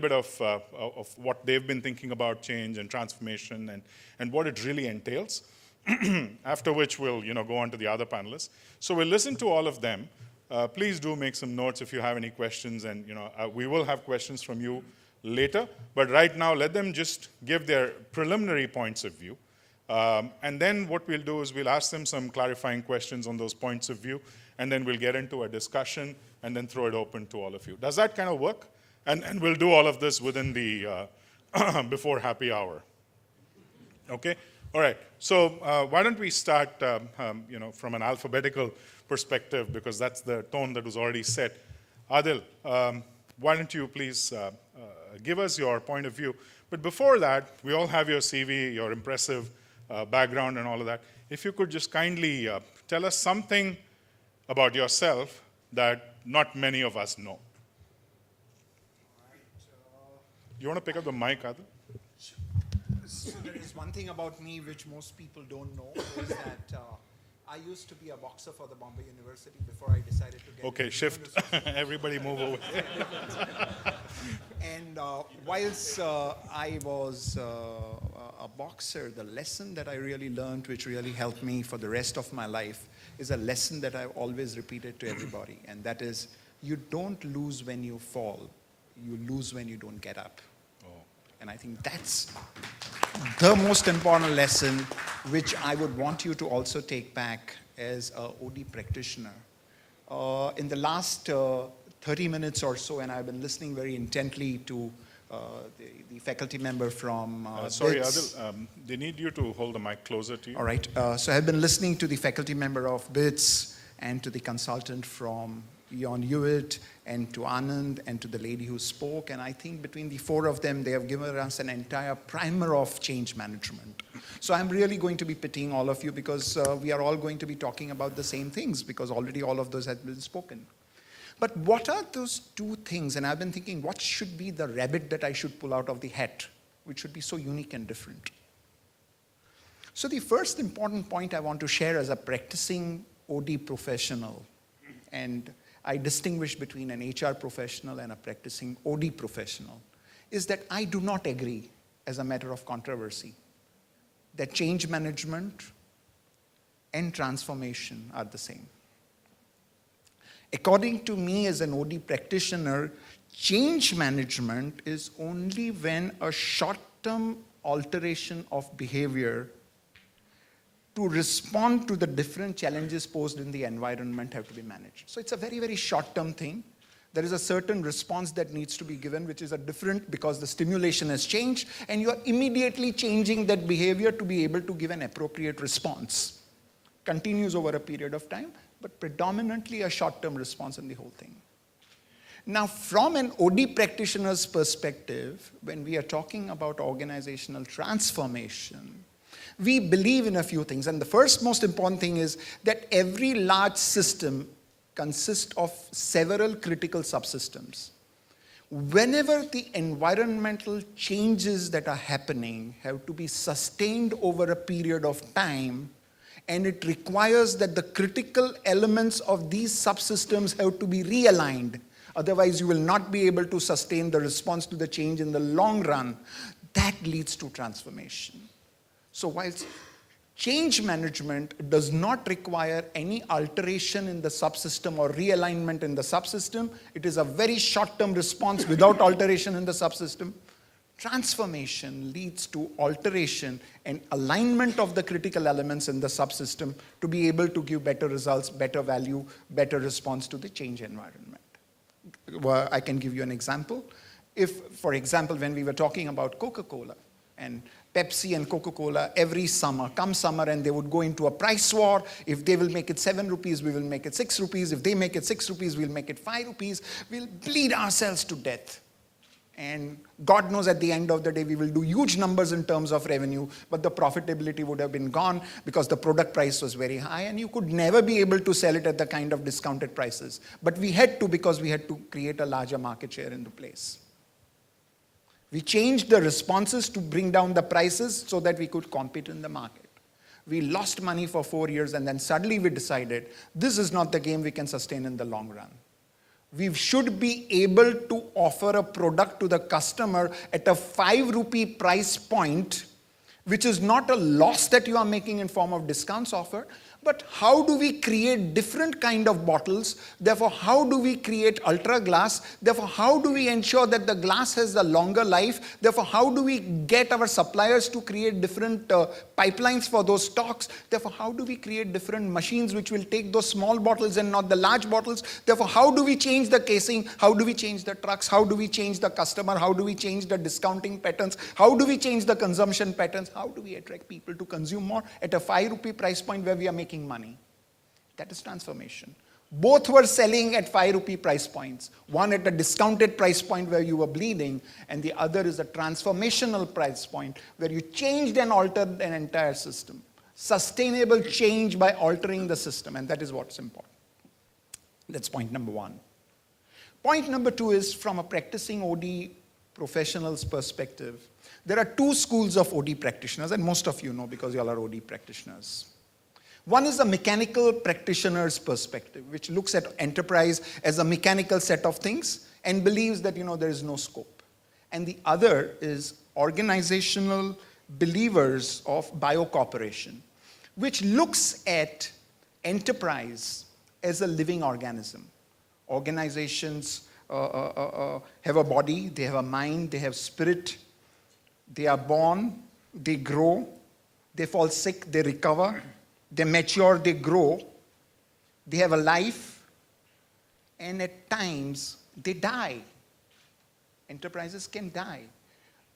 bit of what they've been thinking about change and transformation and what it really entails. After which we'll go on to the other panelists. So we'll listen to all of them. Please do make some notes if you have any questions, and we will have questions from you later. But right now, let them just give their preliminary points of view. And then what we'll do is we'll ask them some clarifying questions on those points of view, and then we'll get into a discussion and then throw it open to all of you. Does that kind of work? And we'll do all of this within the before happy hour. Okay? All right. So why don't we start from an alphabetical perspective, because that's the tone that was already set. Adil, why don't you please give us your point of view. But before that, we all have your CV, your impressive background and all of that. If you could just kindly tell us something about yourself that not many of us know. You want to pick up the mic, Adil? So there is one thing about me which most people don't know, is that I used to be a boxer for the Bombay University before I decided to get Okay, shift. Everybody move away. And whilst I was a boxer, the lesson that I really learned, which really helped me for the rest of my life, is a lesson that I've always repeated to everybody, and that is, you don't lose when you fall, you lose when you don't get up. And I think that's the most important lesson which I would want you to also take back as a OD practitioner. In the last 30 minutes or so, and I've been listening very intently to the faculty member from Sorry, BITS. Adil, they need you to hold the mic closer to you. All right. So I've been listening to the faculty member of BITS and to the consultant from Yon Hewitt and to Anand and to the lady who spoke, and I think between the four of them, they have given us an entire primer of change management. So I'm really going to be pitying all of you, because we are all going to be talking about the same things, because already all of those have been spoken. But what are those two things? And I've been thinking, what should be the rabbit that I should pull out of the hat, which should be so unique and different? So the first important point I want to share as a practicing OD professional, and I distinguish between an HR professional and a practicing OD professional, is that I do not agree, as a matter of controversy, that change management and transformation are the same. According to me, as an OD practitioner, change management is only when a short-term alteration of behavior to respond to the different challenges posed in the environment have to be managed. So it's a very, very short-term thing. There is a certain response that needs to be given, which is a different, because the stimulation has changed, and you are immediately changing that behavior to be able to give an appropriate response. Continues over a period of time, but predominantly a short-term response in the whole thing. Now, from an OD practitioner's perspective, when we are talking about organizational transformation, we believe in a few things. And the first most important thing is that every large system consists of several critical subsystems. Whenever the environmental changes that are happening have to be sustained over a period of time, and it requires that the critical elements of these subsystems have to be realigned. Otherwise, you will not be able to sustain the response to the change in the long run. That leads to transformation. So whilst change management does not require any alteration in the subsystem or realignment in the subsystem, it is a very short-term response without alteration in the subsystem. Transformation leads to alteration and alignment of the critical elements in the subsystem to be able to give better results, better value, better response to the change environment. Well, I can give you an example. If, for example, when we were talking about Coca-Cola, and Pepsi and Coca-Cola every summer, come summer, and they would go into a price war. If they will make it 7 rupees, we will make it 6 rupees. If they make it 6 rupees, we'll make it 5 rupees. We'll bleed ourselves to death. And God knows at the end of the day, we will do huge numbers in terms of revenue, but the profitability would have been gone because the product price was very high, and you could never be able to sell it at the kind of discounted prices. But we had to, because we had to create a larger market share in the place. We changed the responses to bring down the prices so that we could compete in the market. We lost money for 4 years, and then suddenly we decided this is not the game we can sustain in the long run. We should be able to offer a product to the customer at a 5 rupee price point, which is not a loss that you are making in form of discounts offer, but how do we create different kind of bottles? Therefore, how do we create ultra glass? Therefore, how do we ensure that the glass has a longer life? Therefore, how do we get our suppliers to create different pipelines for those stocks? Therefore, how do we create different machines which will take those small bottles and not the large bottles? Therefore, how do we change the casing? How do we change the trucks? How do we change the customer? How do we change the discounting patterns? How do we change the consumption patterns? How do we attract people to consume more at a 5 rupee price point where we are making money? That is transformation. Both were selling at 5 rupee price points. One at a discounted price point where you were bleeding, and the other is a transformational price point where you changed and altered an entire system. Sustainable change by altering the system, and that is what's important. That's point number one. Point number two is from a practicing OD professional's perspective. There are two schools of OD practitioners, and most of you know because you all are OD practitioners. One is a mechanical practitioner's perspective, which looks at enterprise as a mechanical set of things and believes that there is no scope. And the other is organizational believers of biocooperation, which looks at enterprise as a living organism. Organizations have a body, they have a mind, they have spirit. They are born, they grow, they fall sick, they recover. They mature, they grow, they have a life, and at times they die. Enterprises can die.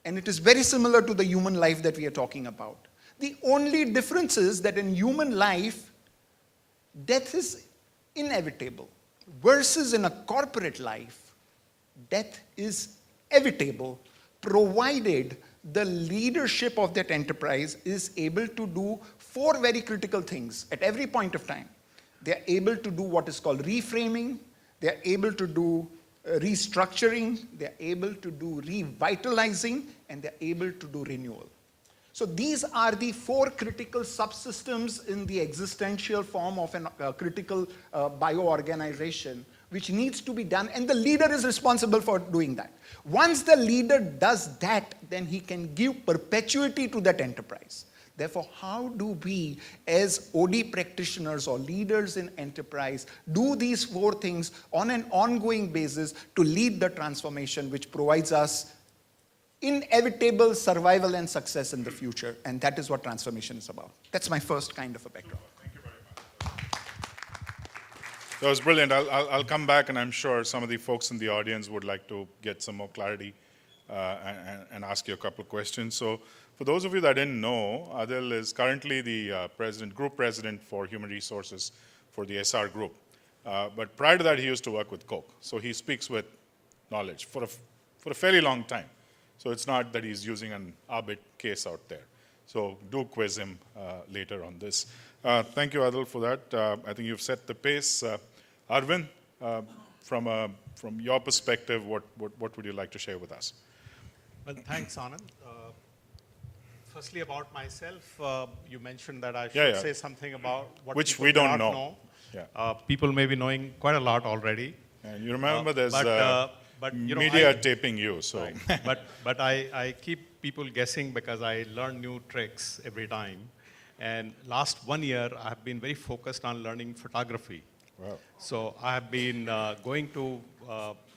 And it is very similar to the human life that we are talking about. The only difference is that in human life, death is inevitable, versus in a corporate life, death is evitable, provided the leadership of that enterprise is able to do 4 very critical things at every point of time. They are able to do what is called reframing, they are able to do restructuring, they are able to do revitalizing, and they are able to do renewal. So these are the 4 critical subsystems in the existential form of a critical bioorganization, which needs to be done, and the leader is responsible for doing that. Once the leader does that, then he can give perpetuity to that enterprise. Therefore, how do we, as OD practitioners or leaders in enterprise, do these 4 things on an ongoing basis to lead the transformation which provides us inevitable survival and success in the future? And that is what transformation is about. That's my first kind of a background. That was brilliant. I'll come back, and I'm sure some of the folks in the audience would like to get some more clarity and ask you a couple of questions. So for those of you that didn't know, Adil is currently the group president for human resources for the SR group. But prior to that, he used to work with Coke. So he speaks with knowledge for a fairly long time. So it's not that he's using an arbit case out there. So do quiz him later on this. Thank you, Adil, for that. I think you've set the pace. Arvind, from your perspective, what would you like to share with us? Well, thanks, Anand. Firstly, about myself, you mentioned that I should say something about what which people we don't not know. Yeah. People may be knowing quite a lot already. And you remember there's but media taping you. So. Right. but I keep people guessing because I learn new tricks every time. And last 1 year, I have been very focused on learning photography. Wow. So I have been going to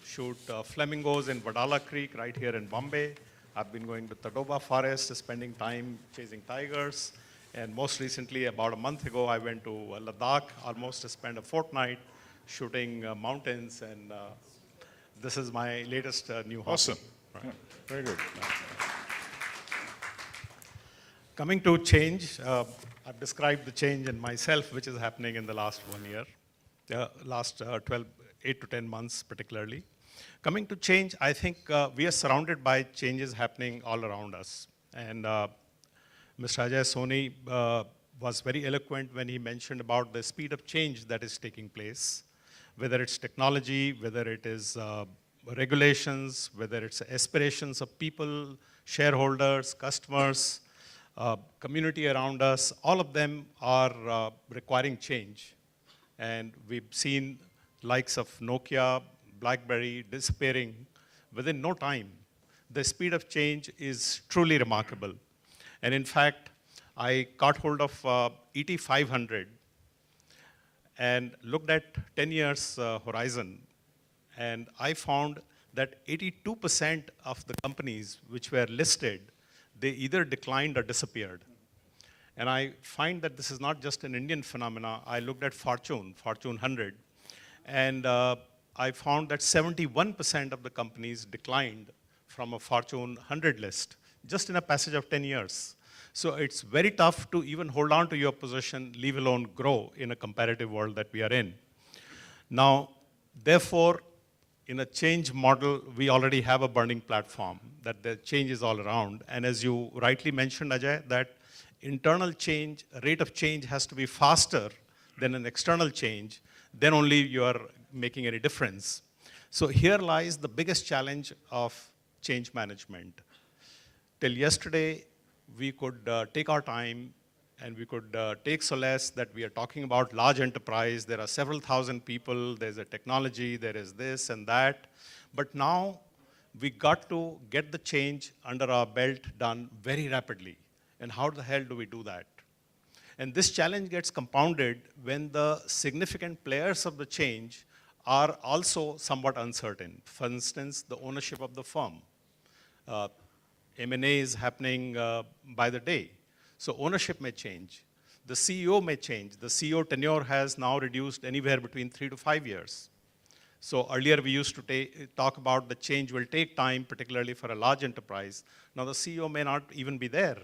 shoot flamingos in Wadala Creek right here in Bombay. I've been going to Tadoba Forest, spending time chasing tigers. And most recently, about a month ago, I went to Ladakh, almost spent a fortnight shooting mountains. And this is my latest new hobby. Awesome. Right. Yeah, very good. Coming to change, I've described the change in myself, which is happening in the last 1 year, last 8 to 10 months particularly. Coming to change, I think we are surrounded by changes happening all around us. And Mr. Ajay Soni was very eloquent when he mentioned about the speed of change that is taking place, whether it's technology, whether it is regulations, whether it's aspirations of people, shareholders, customers, community around us, all of them are requiring change. And we've seen likes of Nokia, BlackBerry disappearing within no time. The speed of change is truly remarkable. And in fact, I caught hold of ET500 and looked at 10 years horizon, and I found that 82% of the companies which were listed, they either declined or disappeared. And I find that this is not just an Indian phenomena. I looked at Fortune 100, and I found that 71% of the companies declined from a Fortune 100 list, just in a passage of 10 years. So it's very tough to even hold on to your position, leave alone grow in a competitive world that we are in. Now, therefore, in a change model, we already have a burning platform that the change is all around. And as you rightly mentioned, Ajay, that internal change, rate of change has to be faster than an external change, then only you are making any difference. So here lies the biggest challenge of change management. Till yesterday, we could take our time and we could take solace that we are talking about large enterprise. There are several thousand people, there's a technology, there is this and that. But now we got to get the change under our belt done very rapidly. And how the hell do we do that? And this challenge gets compounded when the significant players of the change are also somewhat uncertain. For instance, the ownership of the firm. M&A is happening by the day. So ownership may change. The CEO may change. The CEO tenure has now reduced anywhere between 3 to 5 years. So earlier we used to talk about the change will take time, particularly for a large enterprise. Now the CEO may not even be there.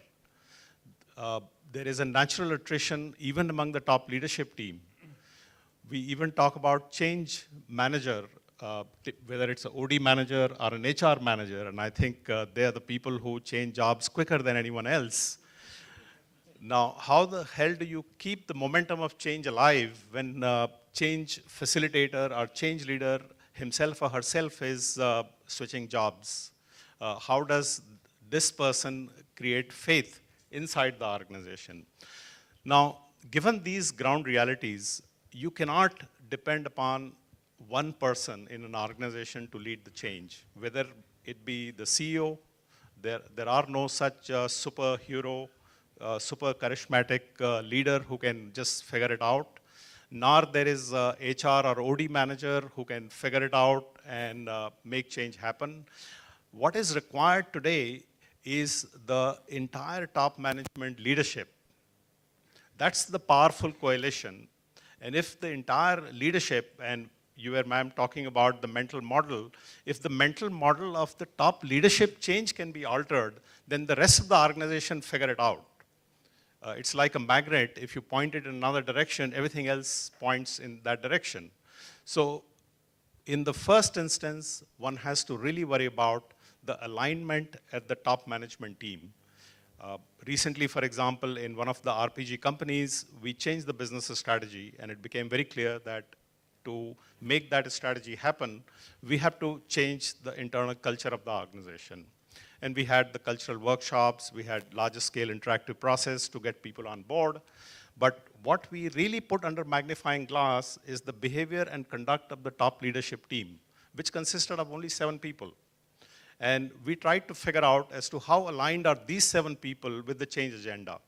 There is a natural attrition even among the top leadership team. We even talk about change manager, whether it's an OD manager or an HR manager, and I think they are the people who change jobs quicker than anyone else. Now, how the hell do you keep the momentum of change alive when change facilitator or change leader himself or herself is switching jobs? How does this person create faith inside the organization? Now, given these ground realities, you cannot depend upon one person in an organization to lead the change, whether it be the CEO. There are no such superhero, super charismatic leader who can just figure it out, nor there is a HR or OD manager who can figure it out and make change happen. What is required today is the entire top management leadership. That's the powerful coalition. And if the entire leadership, and you were, ma'am, talking about the mental model, if the mental model of the top leadership change can be altered, then the rest of the organization figure it out. It's like a magnet. If you point it in another direction, everything else points in that direction. So in the first instance, one has to really worry about the alignment at the top management team. Recently, for example, in one of the RPG companies, we changed the business strategy, and it became very clear that to make that strategy happen, we have to change the internal culture of the organization. And we had the cultural workshops, we had larger scale interactive process to get people on board. But what we really put under magnifying glass is the behavior and conduct of the top leadership team, which consisted of only 7 people. And we tried to figure out as to how aligned are these 7 people with the change agenda.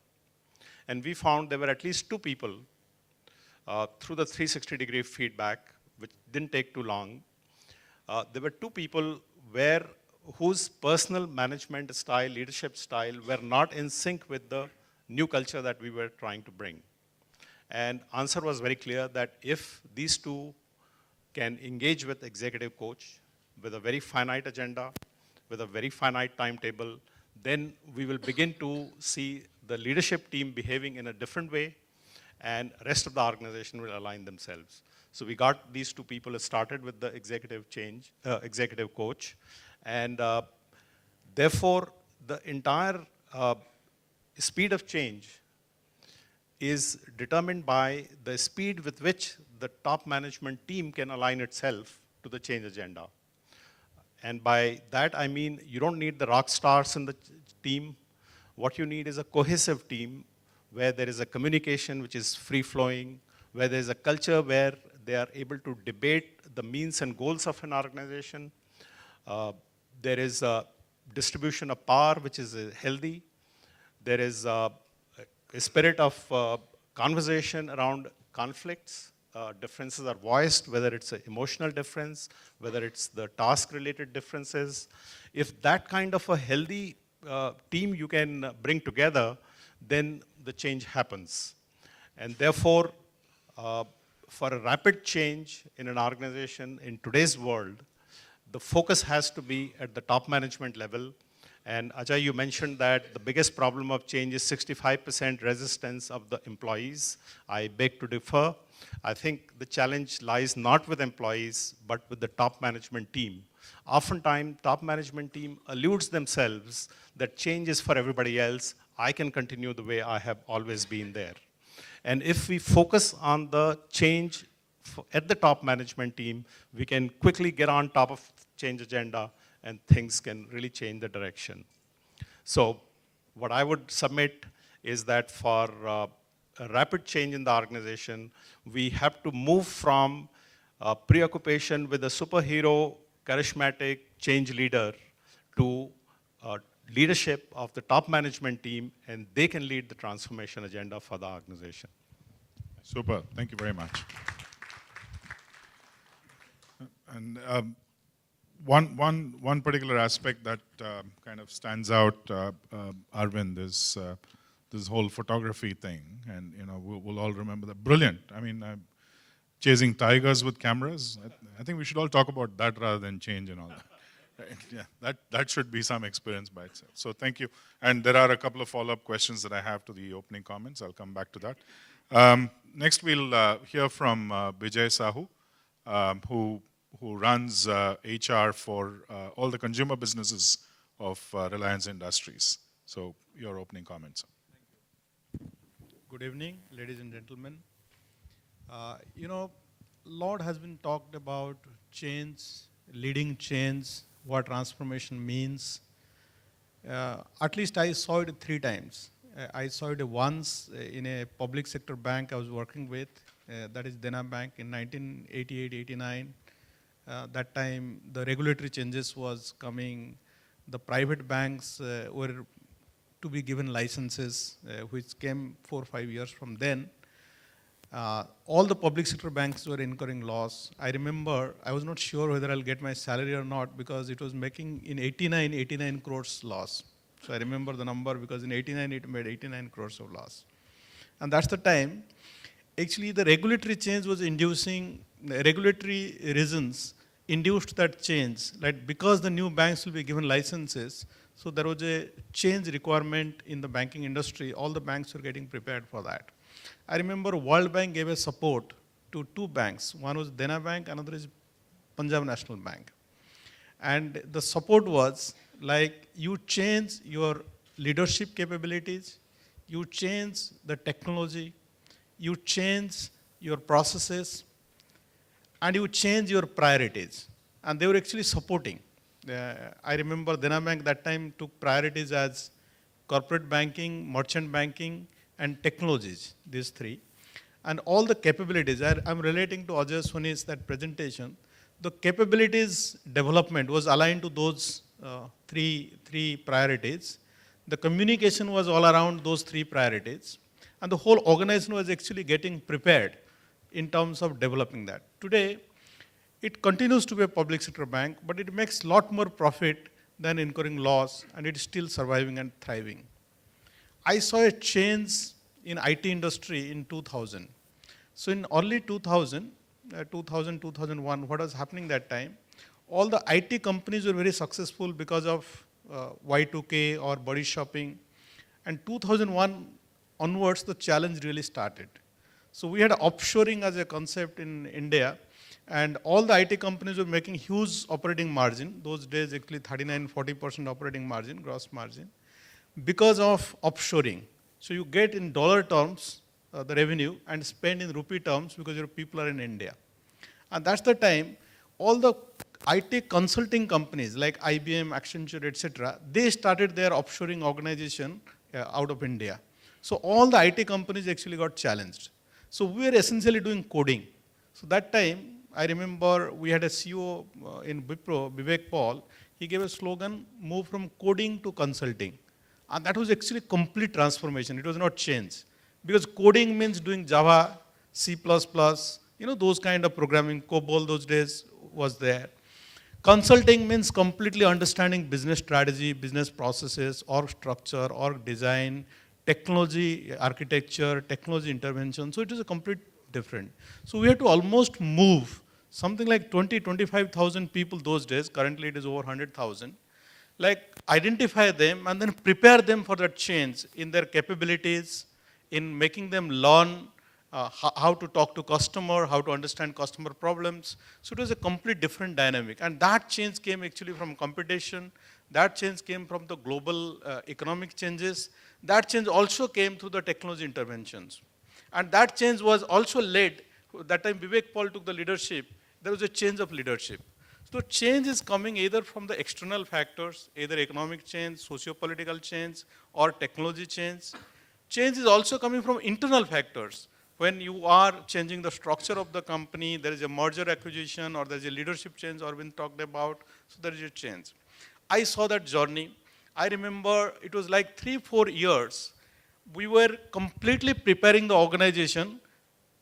And we found there were at least 2 people through the 360-degree feedback, which didn't take too long. There were 2 people whose personal management style, leadership style, were not in sync with the new culture that we were trying to bring. And answer was very clear that if these 2 can engage with executive coach with a very finite agenda, with a very finite timetable, then we will begin to see the leadership team behaving in a different way, and rest of the organization will align themselves. So we got these 2 people started with the executive coach, and therefore the entire speed of change is determined by the speed with which the top management team can align itself to the change agenda. And by that, I mean you don't need the rock stars in the team. What you need is a cohesive team where there is a communication which is free-flowing, where there is a culture where they are able to debate the means and goals of an organization. There is a distribution of power, which is healthy. There is a spirit of conversation around conflicts. Differences are voiced, whether it's an emotional difference, whether it's the task-related differences. If that kind of a healthy team you can bring together, then the change happens. And therefore, for a rapid change in an organization in today's world, the focus has to be at the top management level. And Ajay, you mentioned that the biggest problem of change is 65% resistance of the employees. I beg to differ. I think the challenge lies not with employees, but with the top management team. Oftentimes, top management team alludes themselves that change is for everybody else. I can continue the way I have always been there. And if we focus on the change at the top management team, we can quickly get on top of change agenda and things can really change the direction. So what I would submit is that for a rapid change in the organization, we have to move from preoccupation with a superhero, charismatic change leader to leadership of the top management team, and they can lead the transformation agenda for the organization. Super. Thank you very much. And one particular aspect that kind of stands out, Arvind, is this whole photography thing. And we'll all remember that. Brilliant. I mean, chasing tigers with cameras. I think we should all talk about that rather than change and all that. Right? Yeah, that should be some experience by itself. So thank you. And there are a couple of follow-up questions that I have to the opening comments. I'll come back to that. Next, we'll hear from Vijay Sahu, who runs HR for all the consumer businesses of Reliance Industries. So your opening comments. Good evening, ladies and gentlemen. Lot has been talked about change, leading change, what transformation means. At least I saw it 3 times. I saw it once in a public sector bank I was working with, that is Dena Bank in 1988-89. That time the regulatory changes was coming. The private banks were to be given licenses, which came 4 or 5 years from then. All the public sector banks were incurring loss. I remember, I was not sure whether I'll get my salary or not because it was making in 89 crores loss. So I remember the number because in 89 it made 89 crores of loss. And that's the time, actually the regulatory change was inducing, regulatory reasons induced that change. Like because the new banks will be given licenses, so there was a change requirement in the banking industry. All the banks were getting prepared for that. I remember World Bank gave a support to 2 banks. One was Dena Bank, another is Punjab National Bank. And the support was like you change your leadership capabilities, you change the technology, you change your processes, and you change your priorities. And they were actually supporting. I remember Dena Bank that time took priorities as corporate banking, merchant banking, and technologies, these 3. And all the capabilities, I'm relating to Ajay Soni's that presentation, the capabilities development was aligned to those three priorities. The communication was all around those 3 priorities. And the whole organization was actually getting prepared in terms of developing that. Today, it continues to be a public sector bank, but it makes a lot more profit than incurring loss, and it's still surviving and thriving. I saw a change in IT industry in 2000. So in early 2000, 2001, what was happening that time? All the IT companies were very successful because of Y2K or body shopping. And 2001 onwards, the challenge really started. So we had offshoring as a concept in India, and all the IT companies were making huge operating margin. Those days, actually 39-40% operating margin, gross margin, because of offshoring. So you get in dollar terms the revenue and spend in rupee terms because your people are in India. And that's the time all the IT consulting companies like IBM, Accenture, etc., they started their offshoring organization out of India. So all the IT companies actually got challenged. So we were essentially doing coding. So that time, I remember we had a CEO in Wipro, Vivek Paul. He gave a slogan, move from coding to consulting. And that was actually complete transformation. It was not change. Because coding means doing Java, C++, those kind of programming. COBOL those days was there. Consulting means completely understanding business strategy, business processes, org structure, org design, technology architecture, technology intervention. So it is a complete different. So we had to almost move something like 20, 25,000 people those days. Currently it is over 100,000. Like identify them and then prepare them for that change in their capabilities, in making them learn how to talk to customer, how to understand customer problems. So it was a complete different dynamic. And that change came actually from competition. That change came from the global economic changes. That change also came through the technology interventions. And that change was also led, that time Vivek Paul took the leadership, there was a change of leadership. So change is coming either from the external factors, either economic change, socio-political change, or technology change. Change is also coming from internal factors. When you are changing the structure of the company, there is a merger acquisition, or there is a leadership change Arvind talked about, so there is a change. I saw that journey. I remember it was like 3-4 years. We were completely preparing the organization,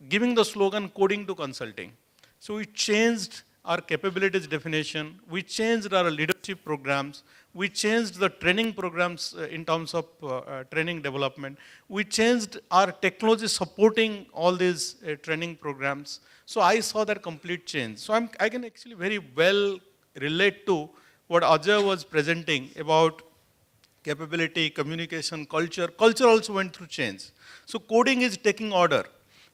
giving the slogan coding to consulting. So we changed our capabilities definition, we changed our leadership programs, we changed the training programs in terms of training development, we changed our technology supporting all these training programs. So I saw that complete change. So I can actually very well relate to what Ajay was presenting about capability, communication, culture. Culture also went through change. So coding is taking order.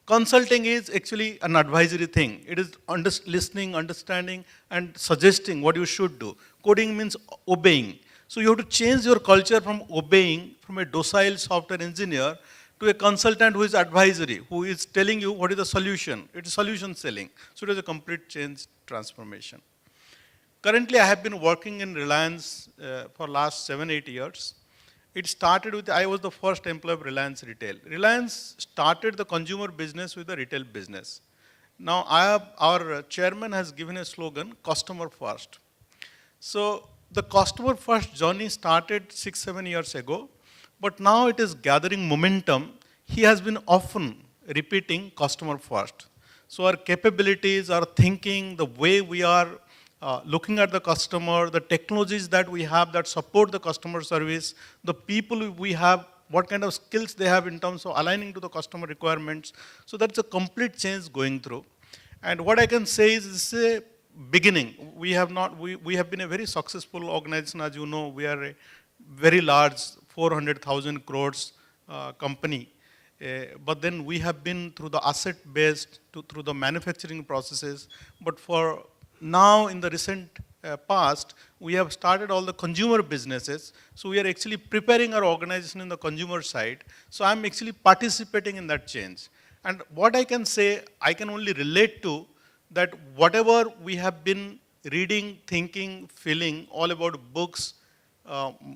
Consulting is actually an advisory thing. It is listening, understanding, and suggesting what you should do. Coding means obeying. So you have to change your culture from obeying, from a docile software engineer, to a consultant who is advisory, who is telling you what is the solution. It is solution selling. So it is a complete change, transformation. Currently, I have been working in Reliance for last 7-8 years. It started with, I was the first employee of Reliance Retail. Reliance started the consumer business with the retail business. Now, our chairman has given a slogan, customer first. So the customer first journey started 6-7 years ago, but now it is gathering momentum. He has been often repeating customer first. So our capabilities, our thinking, the way we are looking at the customer, the technologies that we have that support the customer service, the people we have, what kind of skills they have in terms of aligning to the customer requirements. So that's a complete change going through. And what I can say is this is a beginning. We have been a very successful organization. As you know, we are a very large 400,000 crores company. But then we have been through the asset-based, through the manufacturing processes. But for now, in the recent past, we have started all the consumer businesses. So we are actually preparing our organization in the consumer side. So I'm actually participating in that change. And what I can say, I can only relate to that whatever we have been reading, thinking, feeling, all about books,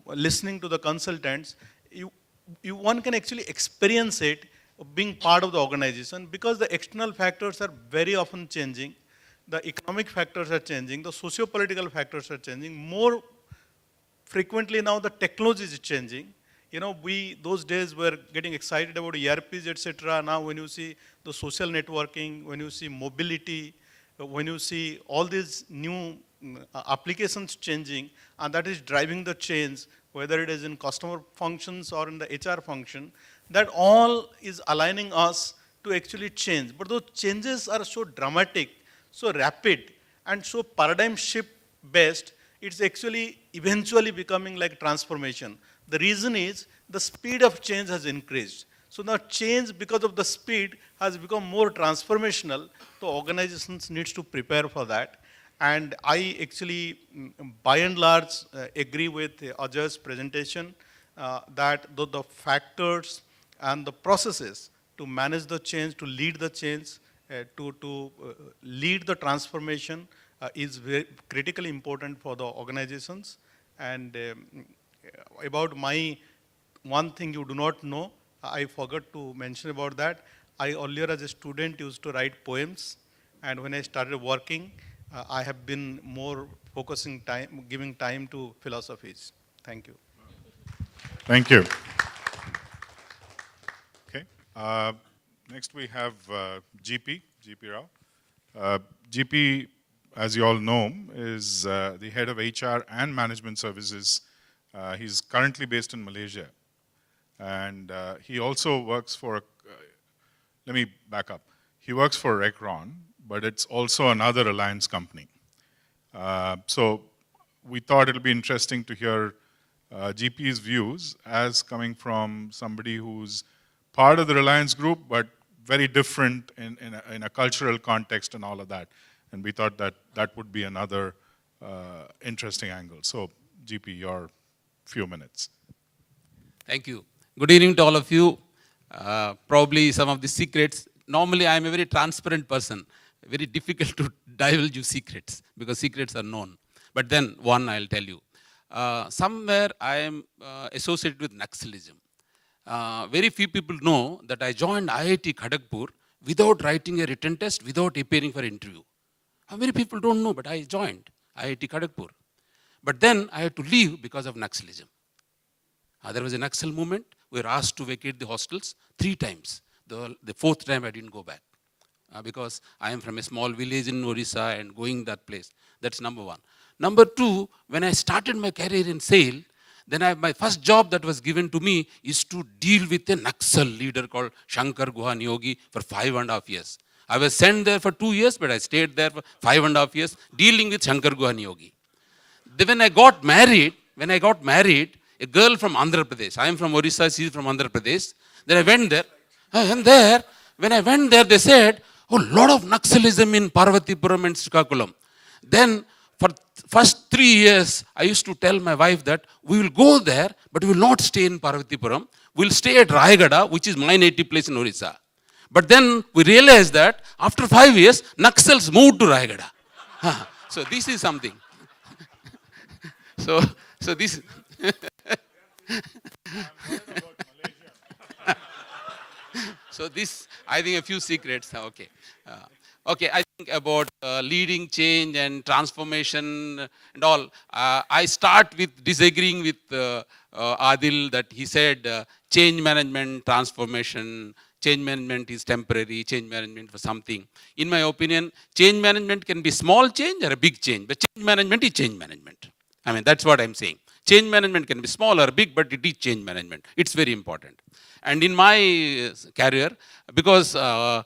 listening to the consultants, one can actually experience it being part of the organization, because the external factors are very often changing. The economic factors are changing, the socio-political factors are changing. More frequently now, the technology is changing. Those days were getting excited about ERPs, etc. Now when you see the social networking, when you see mobility, when you see all these new applications changing, and that is driving the change, whether it is in customer functions or in the HR function, that all is aligning us to actually change. But those changes are so dramatic, so rapid, and so paradigm shift based, it's actually eventually becoming like transformation. The reason is the speed of change has increased. So now change, because of the speed, has become more transformational. So organizations needs to prepare for that. And I actually, by and large, agree with Ajay's presentation that the factors and the processes to manage the change, to lead the change, to lead the transformation is very critically important for the organizations. And about my one thing you do not know, I forgot to mention about that. I earlier as a student used to write poems. And when I started working, I have been more focusing time, giving time to philosophies. Thank you. Thank you. Okay. Next we have GP Rao. GP, as you all know, is the head of HR and management services. He's currently based in Malaysia. And he also works for, let me back up. He works for Recron, but it's also another alliance company. So we thought it'll be interesting to hear GP's views as coming from somebody who's part of the Reliance group, but very different in a cultural context and all of that. And we thought that that would be another interesting angle. So GP, your few minutes. Thank you. Good evening to all of you. Probably some of the secrets. Normally, I am a very transparent person. Very difficult to divulge you secrets because secrets are known. But then one I'll tell you. Somewhere I am associated with Naxalism. Very few people know that I joined IIT Kharagpur without writing a written test, without appearing for interview. Many people don't know, but I joined IIT Kharagpur. But then I had to leave because of Naxalism. There was a Naxal movement. We were asked to vacate the hostels 3 times. The 4th time I didn't go back because I am from a small village in Orissa and going that place. That's number 1. Number 2, when I started my career in SAIL, then my first job that was given to me is to deal with a Naxal leader called Shankar Guha Yogi for 5.5 years. I was sent there for 2 years, but I stayed there for 5.5 years dealing with Shankar Guha Yogi. Then when I got married, a girl from Andhra Pradesh, I am from Orissa, she is from Andhra Pradesh. Then I went there, and when I went there, they said, oh, lot of Naxalism in Parvatipuram and Srikakulam. Then for first 3 years, I used to tell my wife that we will go there, but we will not stay in Parvatipuram. We will stay at Rayagada, which is my native place in Orissa. But then we realized that after 5 years, Naxals moved to Rayagada. So this is something. So this. So this, I think a few secrets, okay. Okay, I think about leading change and transformation and all. I start with disagreeing with Adil that he said change management, transformation, change management is temporary, change management for something. In my opinion, change management can be small change or a big change, but change management is change management. I mean, that's what I'm saying. Change management can be small or big, but it is change management. It's very important. And in my career, because I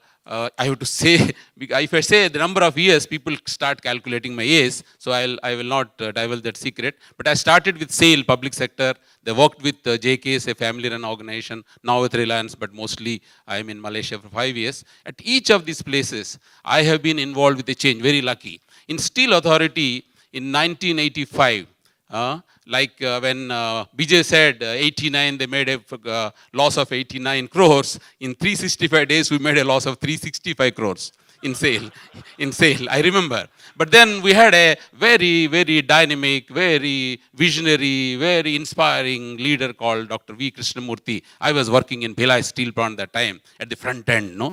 have to say, if I say the number of years, people start calculating my age, so I will not divulge that secret. But I started with SAIL, public sector. They worked with JKS, a family-run organization, now with Reliance, but mostly I am in Malaysia for 5 years. At each of these places, I have been involved with a change, very lucky. In Steel Authority, in 1985, when Bijay said 89, they made a loss of 89 crores. In 365 days, we made a loss of 365 crores in SAIL. I remember. But then we had a very, very dynamic, very visionary, very inspiring leader called Dr. V. Krishnamurthy. I was working in Bhilai Steel Plant that time at the front end, no?